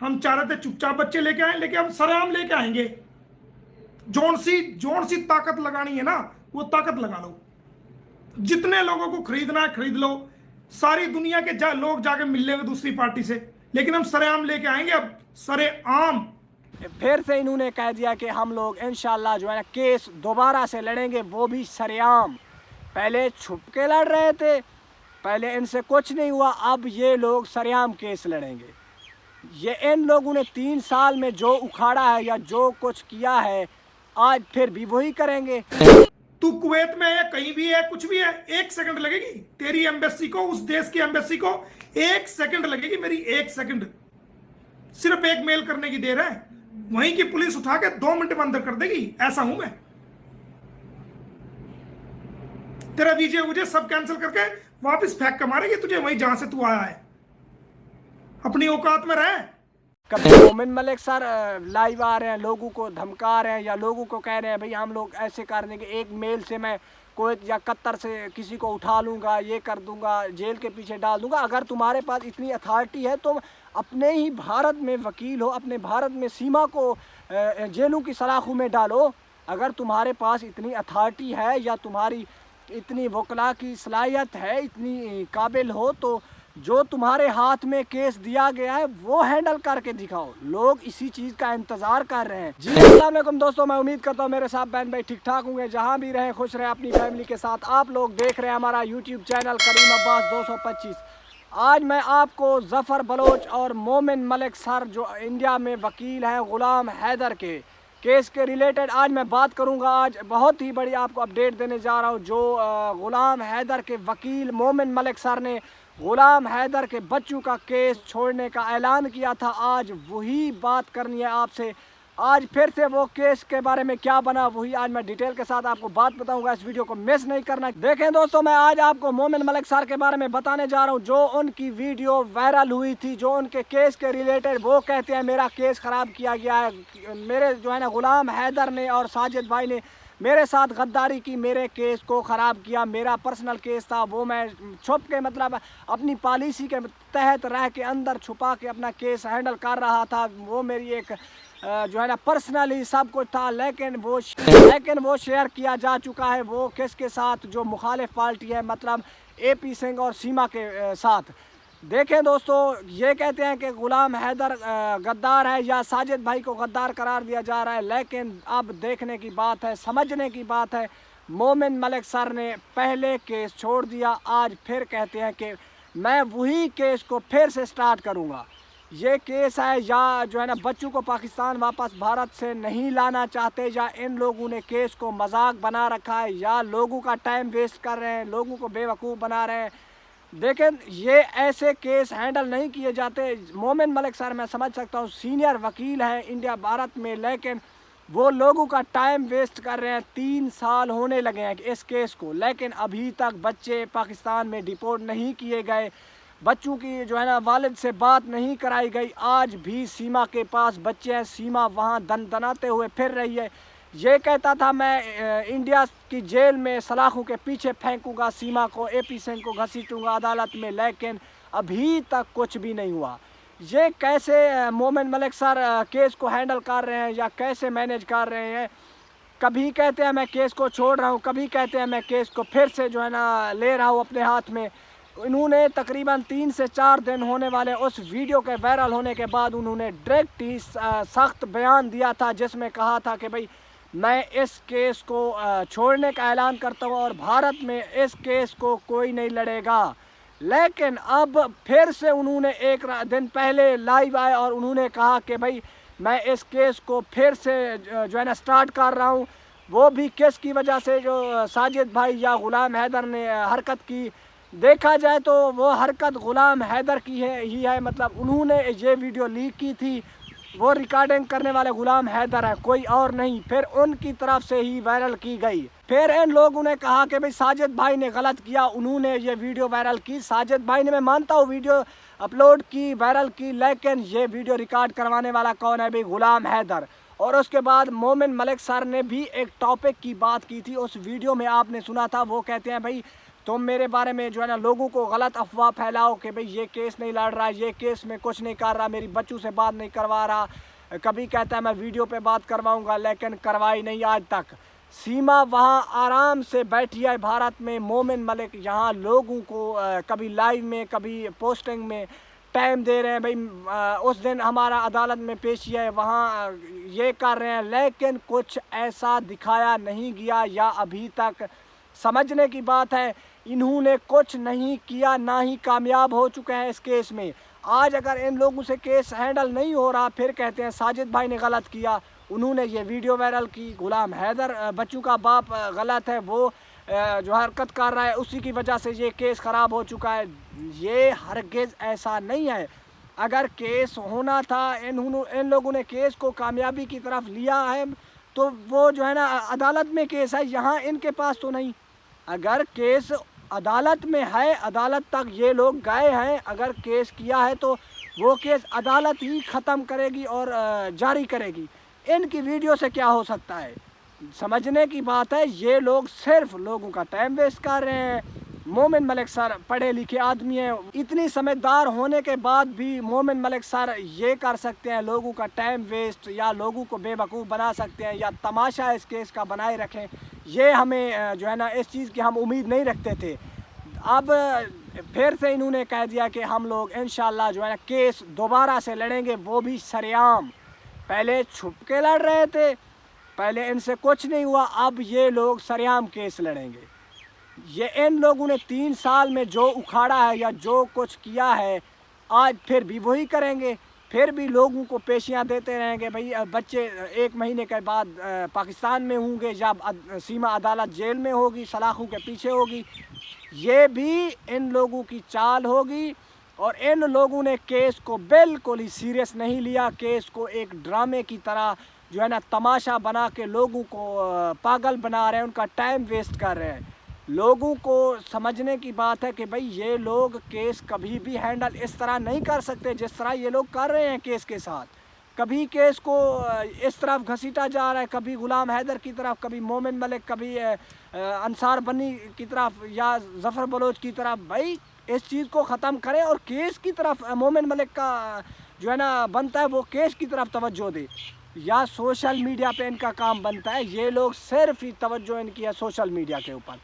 हम चाह रहे थे चुपचाप बच्चे लेके आए, लेकिन हम सरेआम लेके आएंगे। जोन सी ताकत लगानी है ना, वो ताकत लगा लो। जितने लोगों को खरीदना है खरीद लो, सारी दुनिया के लोग जाके मिल लेंगे दूसरी पार्टी से, लेकिन हम सरेआम लेके आएंगे। अब सरेआम फिर से इन्होंने कह दिया कि हम लोग इंशाल्लाह जो है ना केस दोबारा से लड़ेंगे, वो भी सरेआम। पहले छुप के लड़ रहे थे, पहले इनसे कुछ नहीं हुआ, अब ये लोग सरेआम केस लड़ेंगे। ये इन लोगों ने 3 साल में जो उखाड़ा है या जो कुछ किया है, आज फिर भी वही करेंगे। तू कुवैत में है, कहीं भी है, कुछ भी है, 1 सेकंड लगेगी तेरी एम्बेसी को, उस देश की एम्बेसी को 1 सेकंड लगेगी मेरी, 1 सेकंड। सिर्फ एक मेल करने की देर है, वहीं की पुलिस उठा के 2 मिनट में अंदर कर देगी। ऐसा हूं मैं। तेरा वीजे मुझे सब कैंसिल करके वापस फेंक के मारेगी तुझे वहीं जहां से तू आया है। अपनी औकात में रह। कभी मोमिन मलिक सर लाइव आ रहे हैं, लोगों को धमका रहे हैं या लोगों को कह रहे हैं भाई हम लोग ऐसे कर देंगे, एक मेल से मैं कुवैत या कतर से किसी को उठा लूँगा, ये कर दूंगा, जेल के पीछे डाल दूंगा। अगर तुम्हारे पास इतनी अथॉरिटी है तुम अपने ही भारत में वकील हो, अपने भारत में सीमा को जेलों की सलाखों में डालो। अगर तुम्हारे पास इतनी अथॉरिटी है या तुम्हारी इतनी वकला की सलाहियत है, इतनी काबिल हो, तो जो तुम्हारे हाथ में केस दिया गया है वो हैंडल करके दिखाओ। लोग इसी चीज़ का इंतज़ार कर रहे हैं। जी अस्सलाम वालेकुम दोस्तों, मैं उम्मीद करता हूँ मेरे साथ बहन भाई ठीक ठाक होंगे, जहाँ भी रहें खुश रहें अपनी फैमिली के साथ। आप लोग देख रहे हैं हमारा यूट्यूब चैनल करीम अब्बास 225। आज मैं आपको ज़फ़र बलोच और मोमिन मलिक सर जो इंडिया में वकील हैं ग़ुलाम हैदर के केस के रिलेटेड आज मैं बात करूंगा। आज बहुत ही बड़ी आपको अपडेट देने जा रहा हूं। जो ग़ुलाम हैदर के वकील मोमिन मलिक सर ने ग़ुलाम हैदर के बच्चों का केस छोड़ने का ऐलान किया था, आज वही बात करनी है आपसे। आज फिर से वो केस के बारे में क्या बना, वही आज मैं डिटेल के साथ आपको बात बताऊंगा। इस वीडियो को मिस नहीं करना। देखें दोस्तों, मैं आज आपको मोमिन मलिक सर के बारे में बताने जा रहा हूं। जो उनकी वीडियो वायरल हुई थी, जो उनके केस के रिलेटेड वो कहते हैं मेरा केस ख़राब किया गया है, मेरे जो है ना ग़ुलाम हैदर ने और साजिद भाई ने मेरे साथ गद्दारी की, मेरे केस को ख़राब किया। मेरा पर्सनल केस था, वो मैं छुप के मतलब अपनी पॉलिसी के तहत रह के अंदर छुपा के अपना केस हैंडल कर रहा था। वो मेरी एक जो है ना पर्सनली सब कुछ था, लेकिन वो शेयर किया जा चुका है। वो किसके साथ, जो मुखालिफ पार्टी है, मतलब AP सिंह और सीमा के साथ। देखें दोस्तों, ये कहते हैं कि ग़ुलाम हैदर गद्दार है या साजिद भाई को गद्दार करार दिया जा रहा है, लेकिन अब देखने की बात है, समझने की बात है। मोमिन मलिक सर ने पहले केस छोड़ दिया, आज फिर कहते हैं कि मैं वही केस को फिर से स्टार्ट करूँगा। ये केस है या जो है ना बच्चों को पाकिस्तान वापस भारत से नहीं लाना चाहते, या इन लोगों ने केस को मजाक बना रखा है, या लोगों का टाइम वेस्ट कर रहे हैं, लोगों को बेवकूफ़ बना रहे हैं। देखें, ये ऐसे केस हैंडल नहीं किए जाते। मोमिन मलिक सर मैं समझ सकता हूँ सीनियर वकील हैं इंडिया भारत में, लेकिन वो लोगों का टाइम वेस्ट कर रहे हैं। 3 साल होने लगे हैं इस केस को, लेकिन अभी तक बच्चे पाकिस्तान में डिपोर्ट नहीं किए गए, बच्चों की जो है ना वालिद से बात नहीं कराई गई। आज भी सीमा के पास बच्चे हैं, सीमा वहाँ दनाते हुए फिर रही है। ये कहता था मैं इंडिया की जेल में सलाखों के पीछे फेंकूंगा सीमा को, AP सिंह को घसीटूंगा अदालत में, लेकिन अभी तक कुछ भी नहीं हुआ। ये कैसे मोमिन मलिक सर केस को हैंडल कर रहे हैं या कैसे मैनेज कर रहे हैं। कभी कहते हैं मैं केस को छोड़ रहा हूँ, कभी कहते हैं मैं केस को फिर से जो है ना ले रहा हूँ अपने हाथ में। इन्होंने तकरीबन 3 से 4 दिन होने वाले उस वीडियो के वायरल होने के बाद उन्होंने डायरेक्ट ही सख्त बयान दिया था, जिसमें कहा था कि भाई मैं इस केस को छोड़ने का ऐलान करता हूँ और भारत में इस केस को कोई नहीं लड़ेगा। लेकिन अब फिर से उन्होंने एक दिन पहले लाइव आए और उन्होंने कहा कि भाई मैं इस केस को फिर से जो है ना स्टार्ट कर रहा हूँ। वो भी किस की वजह से, जो साजिद भाई या ग़ुलाम हैदर ने हरकत की। देखा जाए तो वो हरकत ग़ुलाम हैदर की ही है, मतलब उन्होंने ये वीडियो लीक की थी, वो रिकॉर्डिंग करने वाले ग़ुलाम हैदर है, कोई और नहीं। फिर उनकी तरफ से ही वायरल की गई। फिर इन लोगों ने कहा कि भाई साजिद भाई ने गलत किया, उन्होंने ये वीडियो वायरल की। साजिद भाई ने, मैं मानता हूँ, वीडियो अपलोड की, वायरल की, लेकिन ये वीडियो रिकॉर्ड करवाने वाला कौन है भाई? ग़ुलाम हैदर। और उसके बाद मोमिन मलिक सर ने भी एक टॉपिक की बात की थी, उस वीडियो में आपने सुना था। वो कहते हैं भाई तुम मेरे बारे में जो है ना लोगों को गलत अफवाह फैलाओ कि भाई ये केस नहीं लड़ रहा, ये केस में कुछ नहीं कर रहा, मेरी बच्चों से बात नहीं करवा रहा, कभी कहता है मैं वीडियो पे बात करवाऊंगा, लेकिन करवाई नहीं आज तक। सीमा वहाँ आराम से बैठी है भारत में, मोमिन मलिक यहाँ लोगों को कभी लाइव में कभी पोस्टिंग में टाइम दे रहे हैं, भाई उस दिन हमारा अदालत में पेशी है वहाँ ये कर रहे हैं, लेकिन कुछ ऐसा दिखाया नहीं गया या अभी तक। समझने की बात है, इन्होंने कुछ नहीं किया, ना ही कामयाब हो चुके हैं इस केस में। आज अगर इन लोगों से केस हैंडल नहीं हो रहा, फिर कहते हैं साजिद भाई ने गलत किया, उन्होंने ये वीडियो वायरल की, गुलाम हैदर बच्चों का बाप गलत है, वो जो हरकत कर रहा है उसी की वजह से ये केस ख़राब हो चुका है। ये हरगिज़ ऐसा नहीं है। अगर केस होना था, इन लोगों ने केस को कामयाबी की तरफ लिया है, तो वो जो है ना अदालत में केस है, यहाँ इनके पास तो नहीं। अगर केस अदालत में है, अदालत तक ये लोग गए हैं, अगर केस किया है तो वो केस अदालत ही ख़त्म करेगी और जारी करेगी। इनकी वीडियो से क्या हो सकता है? समझने की बात है, ये लोग सिर्फ लोगों का टाइम वेस्ट कर रहे हैं। मोमिन मलिक सर पढ़े लिखे आदमी हैं, इतनी समझदार होने के बाद भी मोमिन मलिक सर ये कर सकते हैं, लोगों का टाइम वेस्ट या लोगों को बेवकूफ़ बना सकते हैं या तमाशा इस केस का बनाए रखें। ये हमें जो है ना इस चीज़ की हम उम्मीद नहीं रखते थे। अब फिर से इन्होंने कह दिया कि हम लोग इंशाल्लाह जो है ना केस दोबारा से लड़ेंगे, वो भी सरेआम। पहले छुप के लड़ रहे थे, पहले इनसे कुछ नहीं हुआ, अब ये लोग सरेआम केस लड़ेंगे। ये इन लोगों ने 3 साल में जो उखाड़ा है या जो कुछ किया है, आज फिर भी वही करेंगे, फिर भी लोगों को पेशियां देते रहेंगे। भाई बच्चे 1 महीने के बाद पाकिस्तान में होंगे या सीमा अदालत जेल में होगी, सलाखों के पीछे होगी। ये भी इन लोगों की चाल होगी और इन लोगों ने केस को बिल्कुल ही सीरियस नहीं लिया। केस को एक ड्रामे की तरह जो है ना तमाशा बना के लोगों को पागल बना रहे हैं, उनका टाइम वेस्ट कर रहे हैं। लोगों को समझने की बात है कि भाई ये लोग केस कभी भी हैंडल इस तरह नहीं कर सकते जिस तरह ये लोग कर रहे हैं केस के साथ। कभी केस को इस तरफ घसीटा जा रहा है, कभी गुलाम हैदर की तरफ, कभी मोमिन मलिक, कभी अंसार बनी की तरफ या ज़फ़र बलोच की तरफ। भाई इस चीज़ को ख़त्म करें और केस की तरफ मोमिन मलिक का जो है ना बनता है वो केस की तरफ तवज्जो दे, या सोशल मीडिया पे इनका काम बनता है। ये लोग सिर्फ ही तवज्जो इनकी है सोशल मीडिया के ऊपर।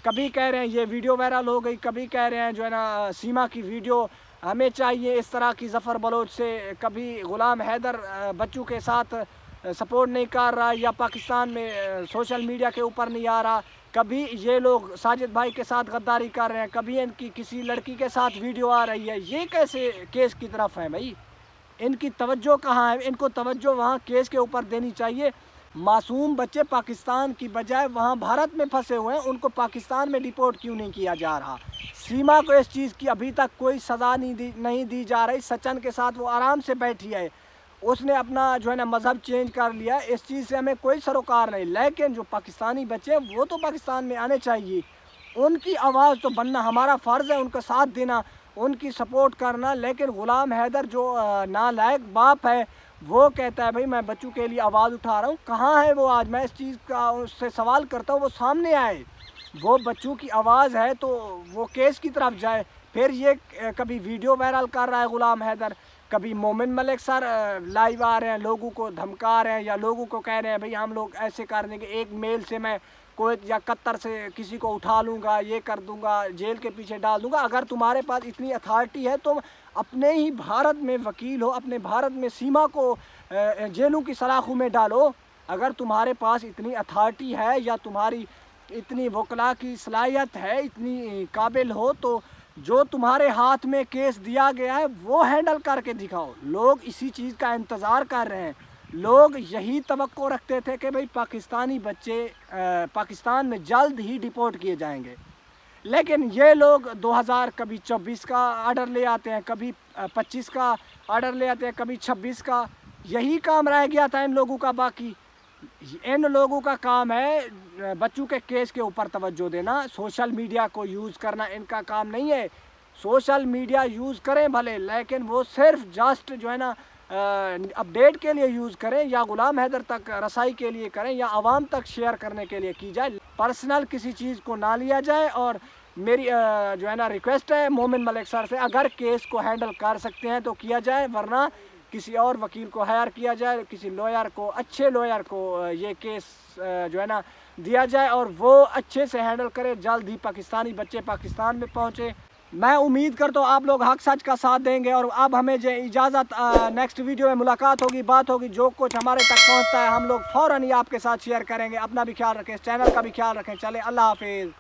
कभी कह रहे हैं ये वीडियो वायरल हो गई, कभी कह रहे हैं जो है ना सीमा की वीडियो हमें चाहिए इस तरह की ज़फ़र बलोच से, कभी गुलाम हैदर बच्चों के साथ सपोर्ट नहीं कर रहा या पाकिस्तान में सोशल मीडिया के ऊपर नहीं आ रहा, कभी ये लोग साजिद भाई के साथ गद्दारी कर रहे हैं, कभी इनकी किसी लड़की के साथ वीडियो आ रही है। ये कैसे केस की तरफ है भाई? इनकी तवज्जो कहाँ है? इनको तवज्जो वहाँ केस के ऊपर देनी चाहिए। मासूम बच्चे पाकिस्तान की बजाय वहाँ भारत में फंसे हुए हैं, उनको पाकिस्तान में डिपोर्ट क्यों नहीं किया जा रहा? सीमा को इस चीज़ की अभी तक कोई सज़ा नहीं दी जा रही। सचन के साथ वो आराम से बैठी है, उसने अपना जो है ना मज़हब चेंज कर लिया, इस चीज़ से हमें कोई सरोकार नहीं। लेकिन जो पाकिस्तानी बच्चे हैं वो तो पाकिस्तान में आने चाहिए, उनकी आवाज़ तो बनना हमारा फ़र्ज़ है, उनका साथ देना, उनकी सपोर्ट करना। लेकिन ग़ुलाम हैदर जो नालायक बाप है वो कहता है भाई मैं बच्चों के लिए आवाज़ उठा रहा हूँ। कहाँ है वो? आज मैं इस चीज़ का उससे सवाल करता हूँ, वो सामने आए। वो बच्चों की आवाज़ है तो वो केस की तरफ जाए। फिर ये कभी वीडियो वायरल कर रहा है ग़ुलाम हैदर, कभी मोमिन मलिक सर लाइव आ रहे हैं, लोगों को धमका रहे हैं या लोगों को कह रहे हैं भाई हम लोग ऐसे कर देंगे, एक मेल से मैं कुवैत या कतर से किसी को उठा लूँगा, ये कर दूँगा, जेल के पीछे डाल दूँगा। अगर तुम्हारे पास इतनी अथॉरिटी है तुम अपने ही भारत में वकील हो, अपने भारत में सीमा को जेलों की सलाखों में डालो। अगर तुम्हारे पास इतनी अथॉरिटी है या तुम्हारी इतनी वकला की सलाहियत है, इतनी काबिल हो, तो जो तुम्हारे हाथ में केस दिया गया है वो हैंडल करके दिखाओ। लोग इसी चीज़ का इंतज़ार कर रहे हैं। लोग यही तवक्को रखते थे कि भाई पाकिस्तानी बच्चे पाकिस्तान में जल्द ही डिपोर्ट किए जाएंगे, लेकिन ये लोग 2024 का आर्डर ले आते हैं, कभी 25 का आर्डर ले आते हैं, कभी 26 का। यही काम रह गया था इन लोगों का। बाकी इन लोगों का काम है बच्चों के केस के ऊपर तवज्जो देना, सोशल मीडिया को यूज़ करना इनका काम नहीं है। सोशल मीडिया यूज़ करें भले, लेकिन वो सिर्फ जस्ट जो है ना अपडेट के लिए यूज़ करें, या ग़ुलाम हैदर तक रसाई के लिए करें, या आवाम तक शेयर करने के लिए की जाए। पर्सनल किसी चीज़ को ना लिया जाए और मेरी जो है ना रिक्वेस्ट है मोमिन मलिक सर से, अगर केस को हैंडल कर सकते हैं तो किया जाए, वरना किसी और वकील को हायर किया जाए, किसी लॉयर को, अच्छे लॉयर को ये केस जो है ना दिया जाए और वो अच्छे से हैंडल करे, जल्द ही पाकिस्तानी बच्चे पाकिस्तान में पहुँचे। मैं उम्मीद करता हूँ आप लोग हक सच का साथ देंगे। और अब हमें जो इजाज़त, नेक्स्ट वीडियो में मुलाकात होगी, बात होगी, जो कुछ हमारे तक पहुँचता है हम लोग फ़ौरन ही आपके साथ शेयर करेंगे। अपना भी ख्याल रखें, इस चैनल का भी ख्याल रखें। चले, अल्लाह हाफिज़।